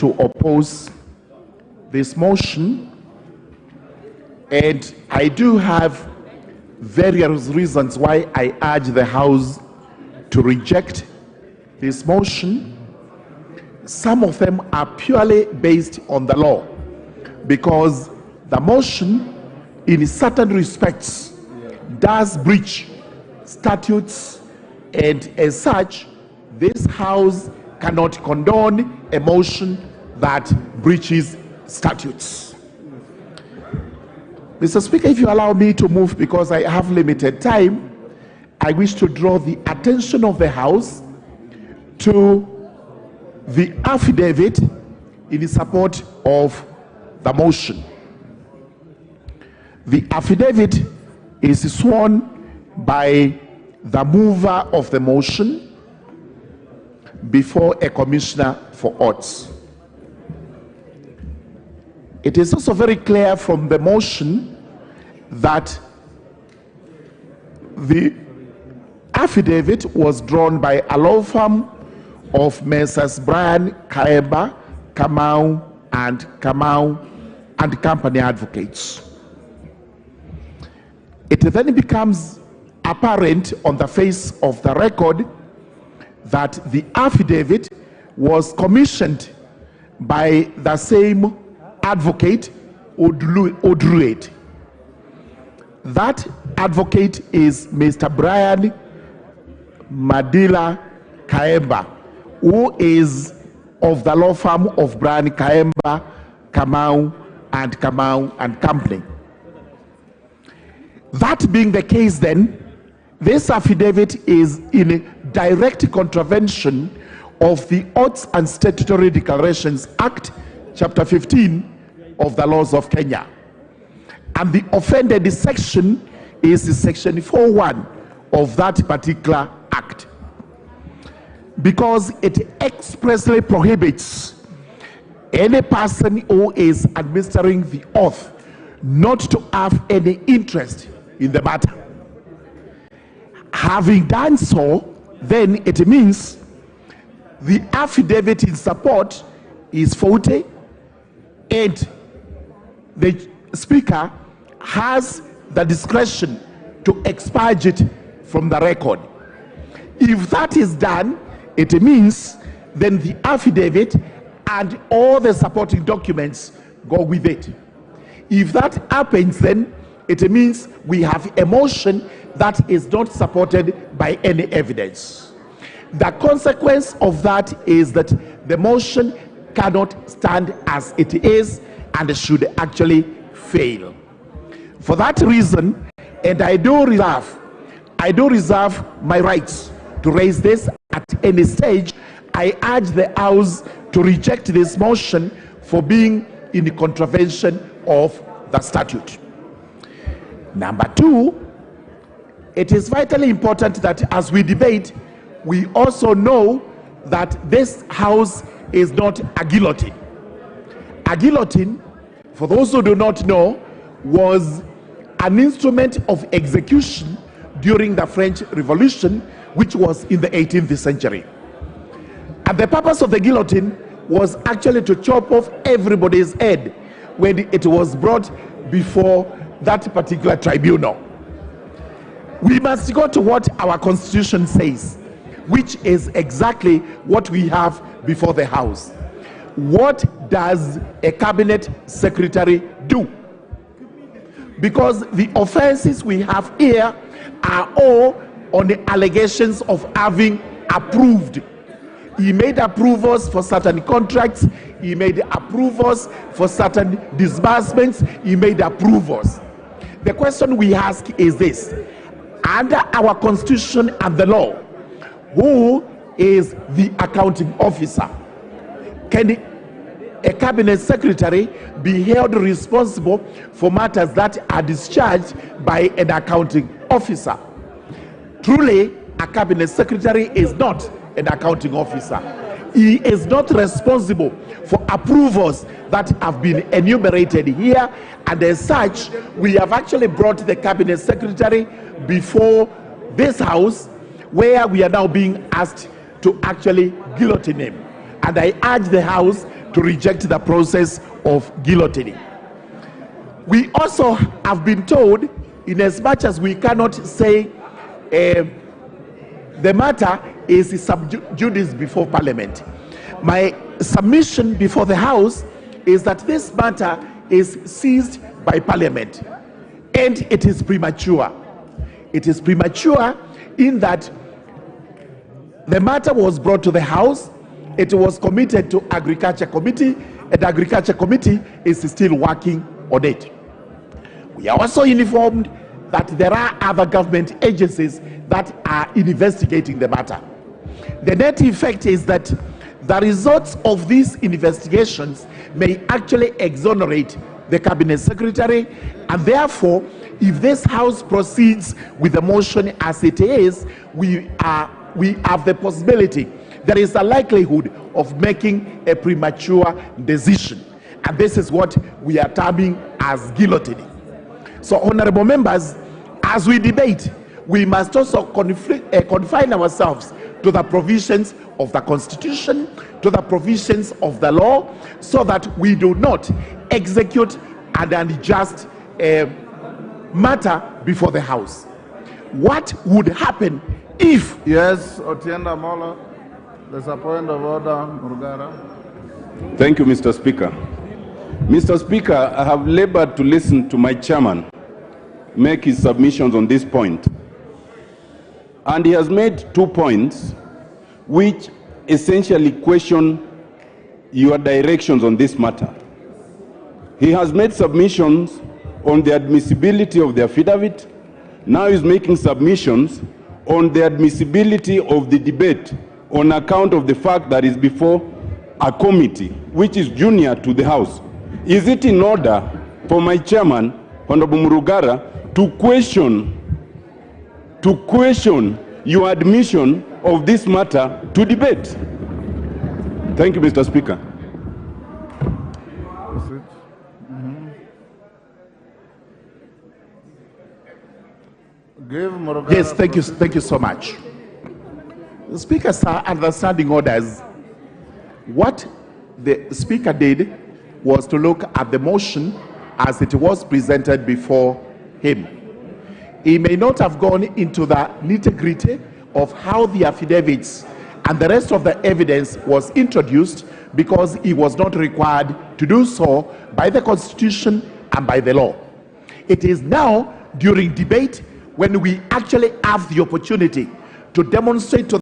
to oppose this motion, and I do have various reasons why I urge the House to reject this motion. Some of them are purely based on the law, because the motion in certain respects does breach statutes, and as such this House cannot condone a motion that breaches statutes. Mr. Speaker, if you allow me to move, because I have limited time, I wish to draw the attention of the House to the affidavit in support of the motion. The affidavit is sworn by the mover of the motion before a commissioner for oaths. It is also very clear from the motion that the affidavit was drawn by a law firm of Messrs. Brian Kaemba, Kamau and Company Advocates. It then becomes apparent on the face of the record that the affidavit was commissioned by the same advocate Odruet. That advocate is Mr. Brian Madila Kaemba, who is of the law firm of Brian Kaemba, Kamau and Company. That being the case, then, this affidavit is in direct contravention of the Oaths and Statutory Declarations Act, Chapter 15 of the laws of Kenya. And the offended section is Section 4.1 of that particular act, because it expressly prohibits any person who is administering the oath not to have any interest in the matter. Having done so, then it means the affidavit in support is faulty, and the Speaker has the discretion to expurge it from the record. If that is done, it means then the affidavit and all the supporting documents go with it. If that happens, then it means we have a motion that is not supported by any evidence. The consequence of that is that the motion cannot stand as it is and should actually fail. For that reason, and I do reserve my rights to raise this at any stage, I urge the House to reject this motion for being in contravention of the statute. Number two, it is vitally important that as we debate, we also know that this House is not a guillotine. A guillotine, for those who do not know, was an instrument of execution during the French Revolution, which was in the 18th century. And the purpose of the guillotine was actually to chop off everybody's head when it was brought before that particular tribunal. We must go to what our Constitution says, which is exactly what we have before the House. What does a cabinet secretary do? Because the offenses we have here are all on the allegations of having approved. He made approvals for certain contracts, he made approvals for certain disbursements, he made approvals. The question we ask is this: under our Constitution and the law, who is the accounting officer? Can a cabinet secretary be held responsible for matters that are discharged by an accounting officer? Truly, a cabinet secretary is not an accounting officer. He is not responsible for approvals that have been enumerated here, and as such, we have actually brought the cabinet secretary before this House, where we are now being asked to actually guillotine him. And I urge the House to reject the process of guillotining. We also have been told, in as much as we cannot say the matter is sub judice before Parliament, my submission before the House is that this matter is seized by Parliament, and it is premature. It is premature in that the matter was brought to the House, it was committed to Agriculture Committee, and the Agriculture Committee is still working on it. We are also informed that there are other government agencies that are investigating the matter. The net effect is that the results of these investigations may actually exonerate the Cabinet Secretary, and therefore, if this House proceeds with the motion as it is, we have the possibility, there is a likelihood of making a premature decision. And this is what we are terming as guillotining. So, honorable members, as we debate, we must also confine ourselves to the provisions of the Constitution, to the provisions of the law, so that we do not execute an unjust matter before the House. What would happen if... Yes, Otienda Mola, there's a point of order, Murungara. Thank you, Mr. Speaker. Mr. Speaker, I have labored to listen to my chairman make his submissions on this point. And he has made 2 points which essentially question your directions on this matter. He has made submissions on the admissibility of the affidavit. Now he's making submissions on the admissibility of the debate on account of the fact that it's before a committee which is junior to the House. Is it in order for my chairman, Honorable Murungara, to question your admission of this matter to debate? Thank you, Mr. Speaker. Give Murungara. Yes, thank you so much. The Speaker, sir, understanding orders. What the Speaker did was to look at the motion as it was presented before him. He may not have gone into the nitty-gritty of how the affidavits and the rest of the evidence was introduced, because he was not required to do so by the Constitution and by the law. It is now during debate when we actually have the opportunity to demonstrate to